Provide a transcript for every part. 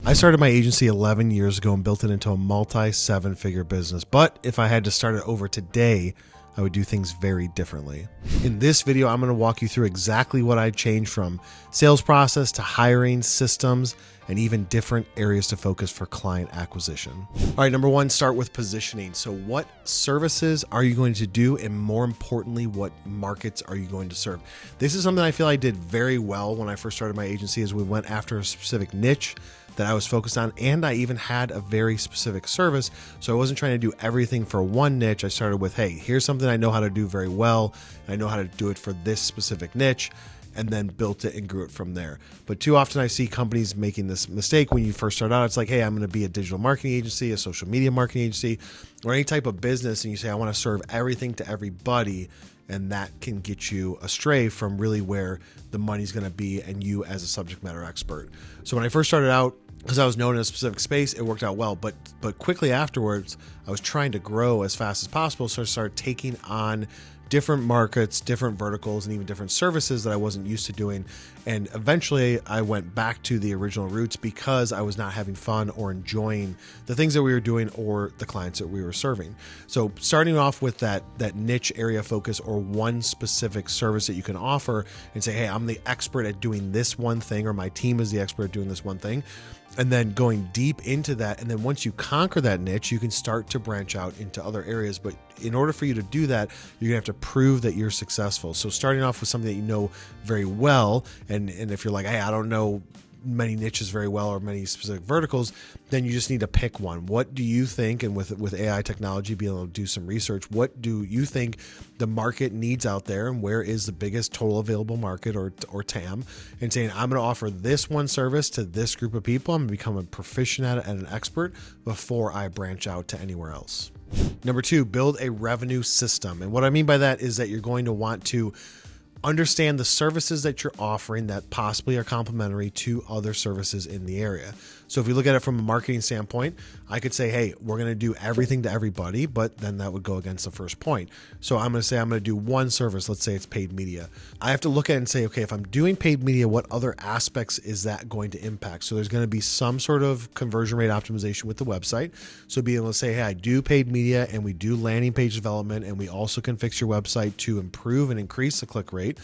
I started my agency 11 years ago and built it into a multi-seven-figure business. But if I had to start it over today, I would do things very differently. In this video, I'm going to walk you through exactly what I changed from sales process to hiring, systems, and even different areas to focus for client acquisition. All right, number one, start with positioning. So what services are you going to do? And more importantly, what markets are you going to serve? This is something I feel I did very well when I first started my agency, as we went after a specific niche that I was focused on, and I even had a very specific service. So I wasn't trying to do everything for one niche. I started with, hey, here's something I know how to do very well, and I know how to do it for this specific niche, and then built it and grew it from there. But too often I see companies making this mistake when you first start out. It's like, hey, I'm going to be a digital marketing agency, a social media marketing agency, or any type of business, and you say, I want to serve everything to everybody. And that can get you astray from really where the money's going to be and you as a subject matter expert. So when I first started out, because I was known in a specific space, it worked out well. But quickly afterwards, I was trying to grow as fast as possible. So I started taking on different markets, different verticals, and even different services that I wasn't used to doing. And eventually I went back to the original roots because I was not having fun or enjoying the things that we were doing or the clients that we were serving. So starting off with that niche area focus or one specific service that you can offer and say, hey, I'm the expert at doing this one thing, or my team is the expert at doing this one thing. And then going deep into that. And then once you conquer that niche, you can start to branch out into other areas. But in order for you to do that, you're gonna have to prove that you're successful. So starting off with something that you know very well, and if you're like, hey, I don't know many niches very well or many specific verticals, then you just need to pick one. What do you think, and with AI technology, being able to do some research, what do you think the market needs out there, and where is the biggest total available market or TAM, and saying, I'm going to offer this one service to this group of people. I'm going to become a proficient at it and an expert before I branch out to anywhere else. Number two, build a revenue system. And what I mean by that is that you're going to want to understand the services that you're offering that possibly are complementary to other services in the area. So if you look at it from a marketing standpoint, I could say, hey, we're going to do everything to everybody, but then that would go against the first point. So I'm going to say I'm going to do one service. Let's say it's paid media. I have to look at it and say, okay, if I'm doing paid media, what other aspects is that going to impact? So there's going to be some sort of conversion rate optimization with the website. So being able to say, hey, I do paid media and we do landing page development, and we also can fix your website to improve and increase the click rate.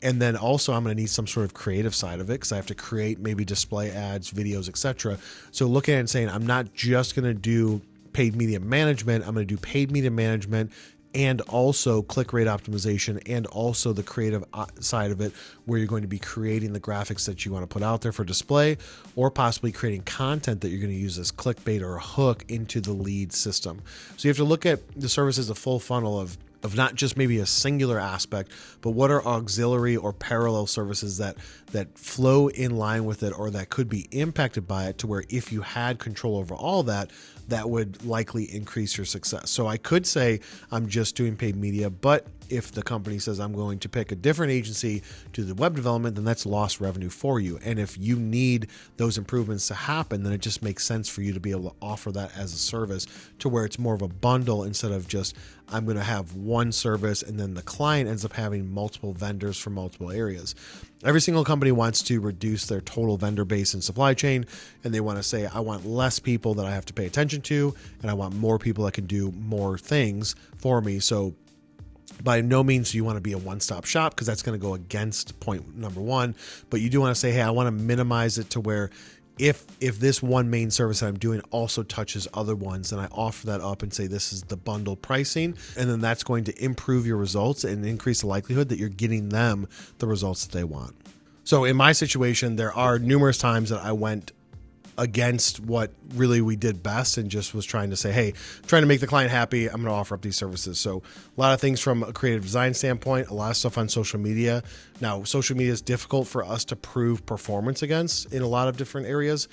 And then also I'm going to need some sort of creative side of it, because I have to create maybe display ads, videos, etc. So looking at it and saying, I'm not just going to do paid media management. I'm going to do paid media management and also click rate optimization, and also the creative side of it, where you're going to be creating the graphics that you want to put out there for display, or possibly creating content that you're going to use as clickbait or a hook into the lead system. So you have to look at the service as a full funnel of not just maybe a singular aspect, but what are auxiliary or parallel services that flow in line with it, or that could be impacted by it, to where if you had control over all that would likely increase your success. So I could say I'm just doing paid media, but if the company says I'm going to pick a different agency to the web development, then that's lost revenue for you. And if you need those improvements to happen, then it just makes sense for you to be able to offer that as a service, to where it's more of a bundle instead of just, I'm going to have one service and then the client ends up having multiple vendors for multiple areas. Every single company wants to reduce their total vendor base and supply chain, and they want to say, I want less people that I have to pay attention to, and I want more people that can do more things for me. So by no means do you want to be a one-stop shop, because that's going to go against point number one. But you do want to say, hey, I want to minimize it to where if this one main service that I'm doing also touches other ones, then I offer that up and say, this is the bundle pricing. And then that's going to improve your results and increase the likelihood that you're getting them the results that they want. So in my situation, there are numerous times that I went against what really we did best and just was trying to say, hey, I'm trying to make the client happy, I'm going to offer up these services. So a lot of things from a creative design standpoint, a lot of stuff on social media. Now, social media is difficult for us to prove performance against in a lot of different areas.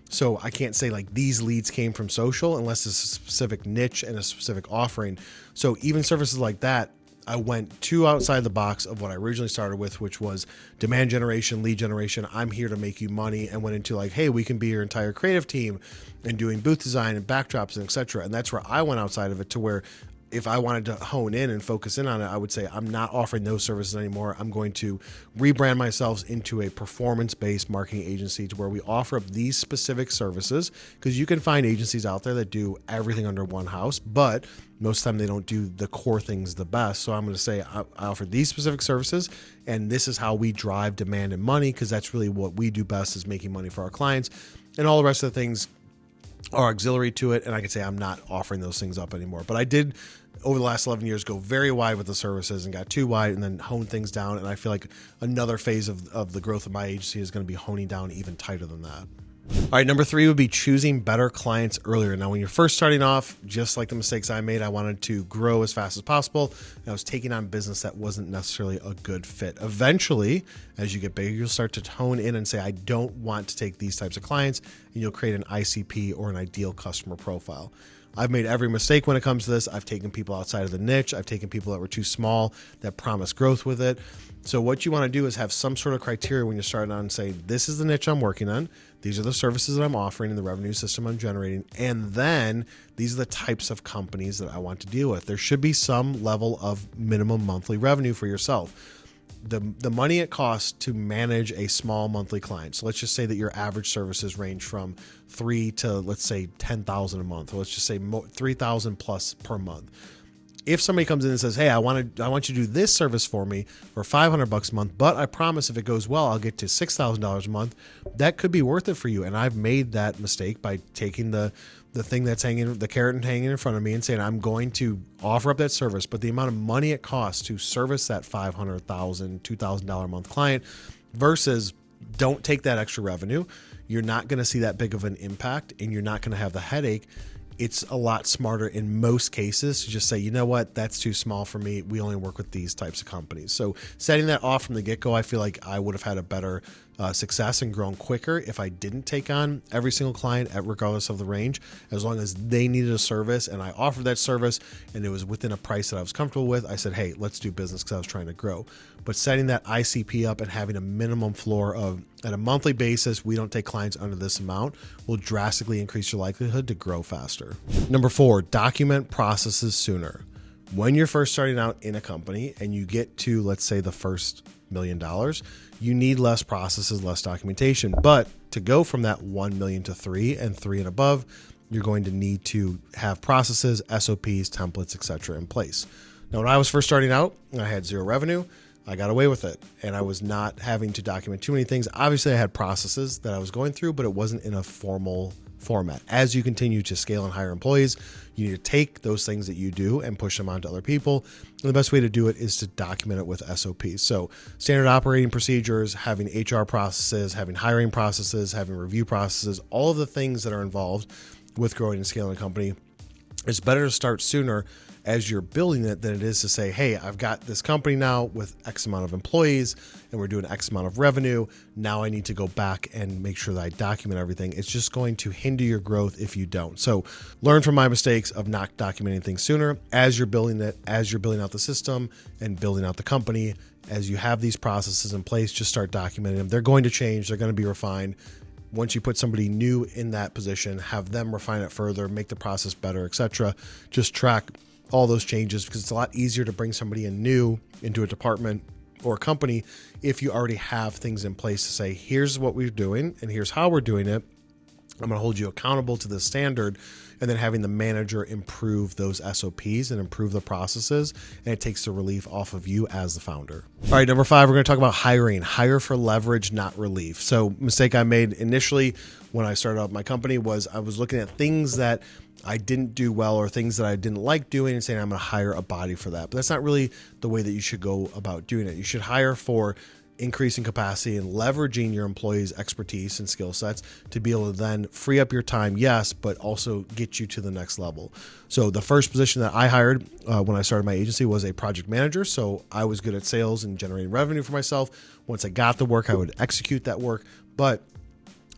So I can't say like these leads came from social unless it's a specific niche and a specific offering. So even services like that, I went too outside the box of what I originally started with, which was demand generation, lead generation. I'm here to make you money, and went into like, hey, we can be your entire creative team and doing booth design and backdrops and etc. And that's where I went outside of it, to where if I wanted to hone in and focus in on it, I would say I'm not offering those services anymore. I'm going to rebrand myself into a performance-based marketing agency to where we offer up these specific services, because you can find agencies out there that do everything under one house, but most of the time they don't do the core things the best. So I'm going to say I offer these specific services, and this is how we drive demand and money, because that's really what we do best, is making money for our clients, and all the rest of the things are auxiliary to it. And I can say I'm not offering those things up anymore. But I did, over the last 11 years, go very wide with the services and got too wide, and then hone things down. And I feel like another phase of the growth of my agency is going to be honing down even tighter than that. All right, number 3 would be choosing better clients earlier. Now, when you're first starting off, just like the mistakes I made, I wanted to grow as fast as possible, and I was taking on business that wasn't necessarily a good fit. Eventually, as you get bigger, you'll start to hone in and say, I don't want to take these types of clients, and you'll create an ICP, or an ideal customer profile. I've made every mistake when it comes to this. I've taken people outside of the niche. I've taken people that were too small that promise growth with it. So what you want to do is have some sort of criteria when you're starting on, and say, this is the niche I'm working on. These are the services that I'm offering and the revenue system I'm generating. And then these are the types of companies that I want to deal with. There should be some level of minimum monthly revenue for yourself. The money it costs to manage a small monthly client. So let's just say that your average services range from 3 to, let's say, 10,000 a month. Or let's just say 3,000 plus per month. If somebody comes in and says, hey, I want you to do this service for me for $500 a month, but I promise if it goes well, I'll get to $6,000 a month, that could be worth it for you. And I've made that mistake by taking the thing that's hanging, the carrot and hanging in front of me, and saying, I'm going to offer up that service, but the amount of money it costs to service that $500,000, $2,000 a month client versus don't take that extra revenue, you're not going to see that big of an impact, and you're not going to have the headache. It's a lot smarter in most cases to just say, you know what, that's too small for me. We only work with these types of companies. So setting that off from the get-go, I feel like I would have had a better success and grown quicker if I didn't take on every single client regardless of the range, as long as they needed a service and I offered that service and it was within a price that I was comfortable with. I said, hey, let's do business, because I was trying to grow. But setting that ICP up and having a minimum floor of, at a monthly basis, we don't take clients under this amount, will drastically increase your likelihood to grow faster. Number 4, document processes sooner. When you're first starting out in a company and you get to, let's say, the first $1 million, you need less processes, less documentation. But to go from that 1 million to 3 and 3 and above, you're going to need to have processes, SOPs, templates, etc. in place. Now, when I was first starting out, I had 0 revenue. I got away with it, and I was not having to document too many things. Obviously, I had processes that I was going through, but it wasn't in a formal format. As you continue to scale and hire employees, you need to take those things that you do and push them onto other people. And the best way to do it is to document it with SOPs. So standard operating procedures, having HR processes, having hiring processes, having review processes, all of the things that are involved with growing and scaling a company. It's better to start sooner as you're building it than it is to say, hey, I've got this company now with X amount of employees and we're doing X amount of revenue. Now I need to go back and make sure that I document everything. It's just going to hinder your growth if you don't. So learn from my mistakes of not documenting things sooner as you're building it, as you're building out the system and building out the company. As you have these processes in place, just start documenting them. They're going to change. They're going to be refined. Once you put somebody new in that position, have them refine it further, make the process better, etc. Just track all those changes, because it's a lot easier to bring somebody in new into a department or a company if you already have things in place to say, here's what we're doing and here's how we're doing it. I'm going to hold you accountable to the standard, and then having the manager improve those SOPs and improve the processes, and it takes the relief off of you as the founder. All right, number 5, we're going to talk about hiring. Hire for leverage, not relief. So mistake I made initially when I started out my company was I was looking at things that I didn't do well or things that I didn't like doing and saying I'm going to hire a body for that. But that's not really the way that you should go about doing it. You should hire for increasing capacity and leveraging your employees' expertise and skill sets to be able to then free up your time, yes, but also get you to the next level. So the first position that I hired when I started my agency was a project manager. So I was good at sales and generating revenue for myself. Once I got the work, I would execute that work, but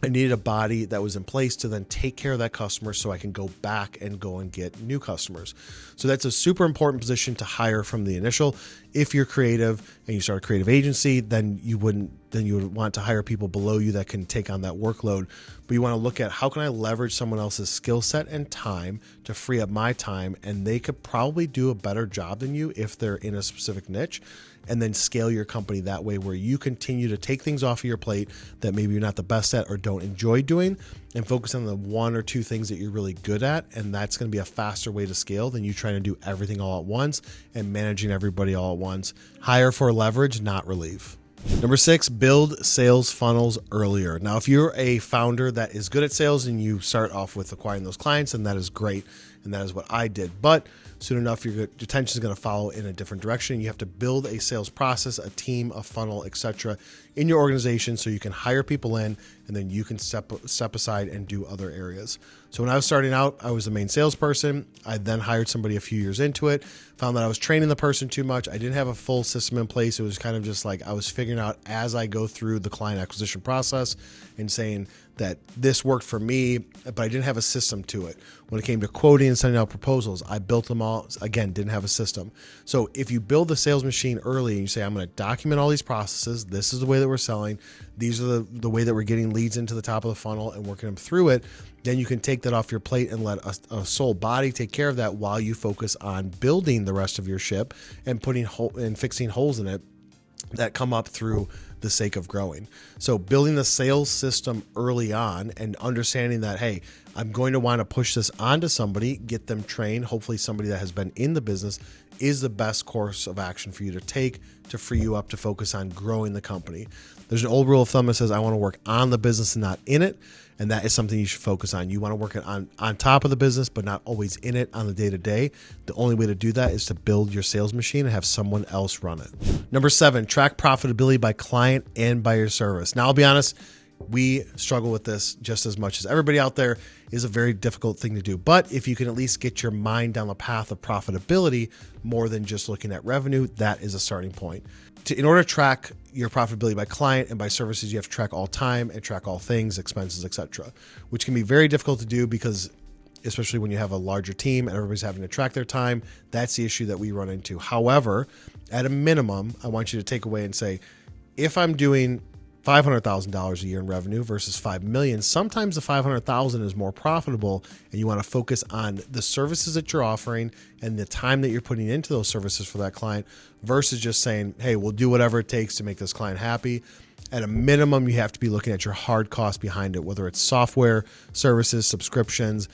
I needed a body that was in place to then take care of that customer so I can go back and go and get new customers. So that's a super important position to hire from the initial. If you're creative and you start a creative agency, then you wouldn't then you would want to hire people below you that can take on that workload. But you want to look at how can I leverage someone else's skill set and time to free up my time, and they could probably do a better job than you if they're in a specific niche, and then scale your company that way where you continue to take things off of your plate that maybe you're not the best at or don't enjoy doing, and focus on the one or two things that you're really good at. And that's going to be a faster way to scale than you trying to do everything all at once and managing everybody all at once. Hire for leverage, not relieve. Number 6, build sales funnels earlier. Now, if you're a founder that is good at sales and you start off with acquiring those clients, and that is great, and that is what I did. But soon enough, your attention is going to follow in a different direction. You have to build a sales process, a team, a funnel, etc. in your organization so you can hire people in, and then you can step aside and do other areas. So when I was starting out, I was the main salesperson. I then hired somebody a few years into it, found that I was training the person too much. I didn't have a full system in place. It was kind of just like I was figuring out as I go through the client acquisition process and saying that this worked for me, but I didn't have a system to it. When it came to quoting and sending out proposals, I built them all. Again, didn't have a system. So if you build the sales machine early and you say, I'm going to document all these processes, this is the way that we're selling, these are the way that we're getting leads into the top of the funnel and working them through it, then you can take that off your plate and let a sole body take care of that while you focus on building the rest of your ship and putting and fixing holes in it that come up through the sake of growing. So building the sales system early on and understanding that, hey, I'm going to want to push this onto somebody, get them trained, hopefully somebody that has been in the business, is the best course of action for you to take to free you up to focus on growing the company. There's an old rule of thumb that says I want to work on the business and not in it. And that is something you should focus on. You want to work on top of the business, but not always in it on the day-to-day. The only way to do that is to build your sales machine and have someone else run it. Number 7, track profitability by client and by your service. Now, I'll be honest, we struggle with this just as much as everybody out there. Is a very difficult thing to do. But if you can at least get your mind down the path of profitability more than just looking at revenue, that is a starting point. In order to track your profitability by client and by services, you have to track all time and track all things, expenses, etc., which can be very difficult to do because especially when you have a larger team and everybody's having to track their time, that's the issue that we run into. However, at a minimum, I want you to take away and say, if I'm doing $500,000 a year in revenue versus $5 million, sometimes the $500,000 is more profitable, and you want to focus on the services that you're offering and the time that you're putting into those services for that client versus just saying, hey, we'll do whatever it takes to make this client happy. At a minimum, you have to be looking at your hard cost behind it, whether it's software, services, subscriptions,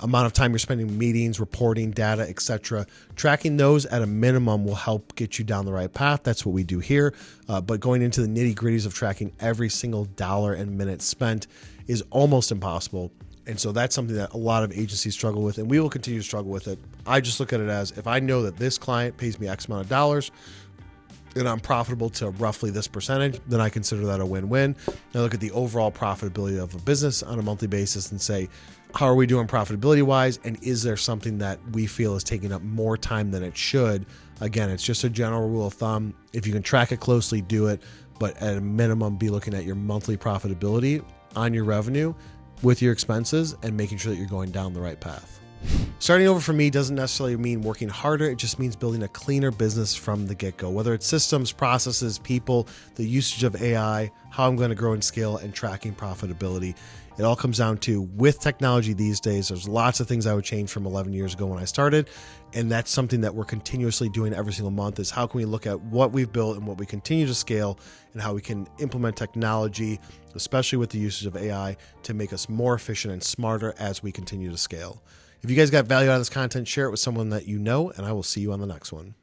amount of time you're spending meetings, reporting, data, etc. Tracking those at a minimum will help get you down the right path. That's what we do here. But going into the nitty gritties of tracking every single dollar and minute spent is almost impossible. And so that's something that a lot of agencies struggle with, and we will continue to struggle with it. I just look at it as, if I know that this client pays me X amount of dollars and I'm profitable to roughly this percentage, then I consider that a win-win. I look at the overall profitability of a business on a monthly basis and say, how are we doing profitability wise? And is there something that we feel is taking up more time than it should? Again, it's just a general rule of thumb. If you can track it closely, do it. But at a minimum, be looking at your monthly profitability on your revenue with your expenses and making sure that you're going down the right path. Starting over for me doesn't necessarily mean working harder. It just means building a cleaner business from the get-go, whether it's systems, processes, people, the usage of AI, how I'm going to grow and scale, and tracking profitability. It all comes down to, with technology these days, there's lots of things I would change from 11 years ago when I started. And that's something that we're continuously doing every single month, is how can we look at what we've built and what we continue to scale and how we can implement technology, especially with the usage of AI, to make us more efficient and smarter as we continue to scale. If you guys got value out of this content, share it with someone that you know, and I will see you on the next one.